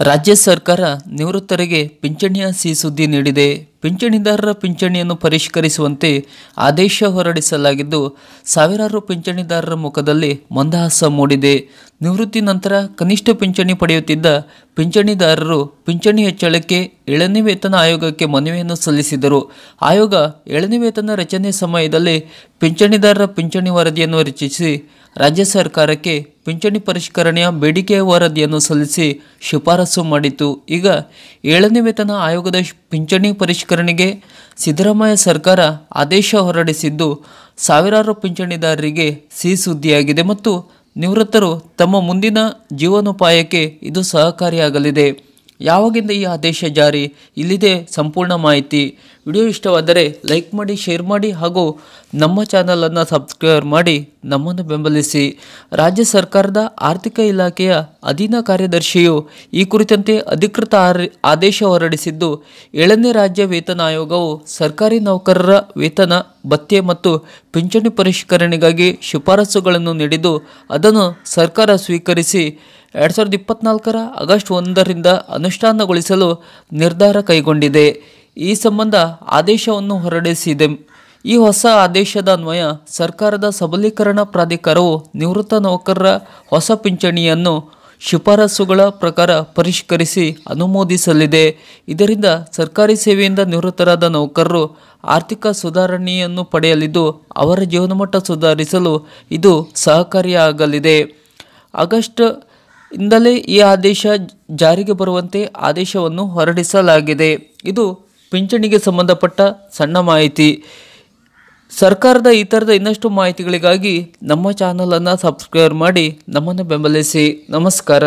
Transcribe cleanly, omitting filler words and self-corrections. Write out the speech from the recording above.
ರಾಜ್ಯ ಸರ್ಕಾರ ನಿವೃತ್ತರಿಗೆ ಪಿಂಚಣಿಯ ಸಿಹಿ ಸುದ್ದಿ ನೀಡಿದೆ. ಪಿಂಚಣಿದಾರರ ಪಿಂಚಣಿಯನ್ನು ಪರಿಷ್ಕರಿಸುವಂತೆ ಆದೇಶ ಹೊರಡಿಸಲಾಗಿದ್ದು, ಸಾವಿರಾರು ಪಿಂಚಣಿದಾರರ ಮುಖದಲ್ಲಿ ಮಂದಹಾಸ ಮೂಡಿದೆ. ನಿವೃತ್ತಿ ನಂತರ ಕನಿಷ್ಠ ಪಿಂಚಣಿ ಪಡೆಯುತ್ತಿದ್ದ ಪಿಂಚಣಿದಾರರು ಪಿಂಚಣಿ ಹೆಚ್ಚಳಕ್ಕೆ 7ನೇ ವೇತನ ಆಯೋಗಕ್ಕೆ ಮನವಿಯನ್ನು ಸಲ್ಲಿಸಿದರು. ಆಯೋಗ 7ನೇ ವೇತನ ರಚನೆ ಸಮಯದಲ್ಲಿ ಪಿಂಚಣಿದಾರರ ಪಿಂಚಣಿ ವರದಿಯನ್ನು ರಚಿಸಿ ರಾಜ್ಯ ಸರ್ಕಾರಕ್ಕೆ ಪಿಂಚಣಿ ಪರಿಷ್ಕರಣೆಯ ಬೇಡಿಕೆಯ ವರದಿಯನ್ನು ಸಲ್ಲಿಸಿ ಶಿಫಾರಸು ಮಾಡಿತು. ಈಗ 7ನೇ ವೇತನ ಆಯೋಗದ ಪಿಂಚಣಿ ಪರಿಷ್ಕರಣೆಗೆ ಸಿದ್ದರಾಮಯ್ಯ ಸರ್ಕಾರ ಆದೇಶ ಹೊರಡಿಸಿದ್ದು, ಸಾವಿರಾರು ಪಿಂಚಣಿದಾರರಿಗೆ ಸಿಹಿ ಸುದ್ದಿಯಾಗಿದೆ ಮತ್ತು ನಿವೃತ್ತರು ತಮ್ಮ ಮುಂದಿನ ಜೀವನೋಪಾಯಕ್ಕೆ ಇದು ಸಹಕಾರಿಯಾಗಲಿದೆ. ಯಾವಾಗಿಂದ ಈ ಆದೇಶ ಜಾರಿ? ಇಲ್ಲಿದೆ ಸಂಪೂರ್ಣ ಮಾಹಿತಿ. ವಿಡಿಯೋ ಇಷ್ಟವಾದರೆ ಲೈಕ್ ಮಾಡಿ, ಶೇರ್ ಮಾಡಿ ಹಾಗೂ ನಮ್ಮ ಚಾನಲನ್ನು ಸಬ್ಸ್ಕ್ರೈಬ್ ಮಾಡಿ ನಮ್ಮನ್ನು ಬೆಂಬಲಿಸಿ. ರಾಜ್ಯ ಸರ್ಕಾರದ ಆರ್ಥಿಕ ಇಲಾಖೆಯ ಅಧೀನ ಕಾರ್ಯದರ್ಶಿಯು ಈ ಕುರಿತಂತೆ ಅಧಿಕೃತ ಆದೇಶ ಹೊರಡಿಸಿದ್ದು, 7ನೇ ರಾಜ್ಯ ವೇತನ ಆಯೋಗವು ಸರ್ಕಾರಿ ನೌಕರರ ವೇತನ, ಭತ್ಯೆ ಮತ್ತು ಪಿಂಚಣಿ ಪರಿಷ್ಕರಣೆಗಾಗಿ ಶಿಫಾರಸುಗಳನ್ನು ನೀಡಿದ್ದು, ಅದನ್ನು ಸರ್ಕಾರ ಸ್ವೀಕರಿಸಿ 2024 ಆಗಸ್ಟ್ 1ರಿಂದ ಅನುಷ್ಠಾನಗೊಳಿಸಲು ನಿರ್ಧಾರ ಕೈಗೊಂಡಿದೆ. ಈ ಸಂಬಂಧ ಆದೇಶವನ್ನು ಹೊರಡಿಸಿದೆ. ಈ ಹೊಸ ಆದೇಶದ ಅನ್ವಯ ಸರ್ಕಾರದ ಸಬಲೀಕರಣ ಪ್ರಾಧಿಕಾರವು ನಿವೃತ್ತ ನೌಕರರ ಹೊಸ ಪಿಂಚಣಿಯನ್ನು ಶಿಫಾರಸುಗಳ ಪ್ರಕಾರ ಪರಿಷ್ಕರಿಸಿ ಅನುಮೋದಿಸಲಿದೆ. ಇದರಿಂದ ಸರ್ಕಾರಿ ಸೇವೆಯಿಂದ ನಿವೃತ್ತರಾದ ನೌಕರರು ಆರ್ಥಿಕ ಸುಧಾರಣೆಯನ್ನು ಪಡೆಯಲಿದ್ದು, ಅವರ ಜೀವನಮಟ್ಟ ಸುಧಾರಿಸಲು ಇದು ಸಹಕಾರಿಯಾಗಲಿದೆ. ಆಗಸ್ಟ್ ಇಂದಲೇ ಈ ಆದೇಶ ಜಾರಿಗೆ ಬರುವಂತೆ ಆದೇಶವನ್ನು ಹೊರಡಿಸಲಾಗಿದೆ. ಇದು ಪಿಂಚಣಿಗೆ ಸಂಬಂಧಪಟ್ಟ ಸಣ್ಣ ಮಾಹಿತಿ. ಸರ್ಕಾರದ ಈ ಥರದ ಇನ್ನಷ್ಟು ಮಾಹಿತಿಗಳಿಗಾಗಿ ನಮ್ಮ ಚಾನಲನ್ನು ಸಬ್ಸ್ಕ್ರೈಬ್ ಮಾಡಿ ನಮ್ಮನ್ನು ಬೆಂಬಲಿಸಿ. ನಮಸ್ಕಾರ.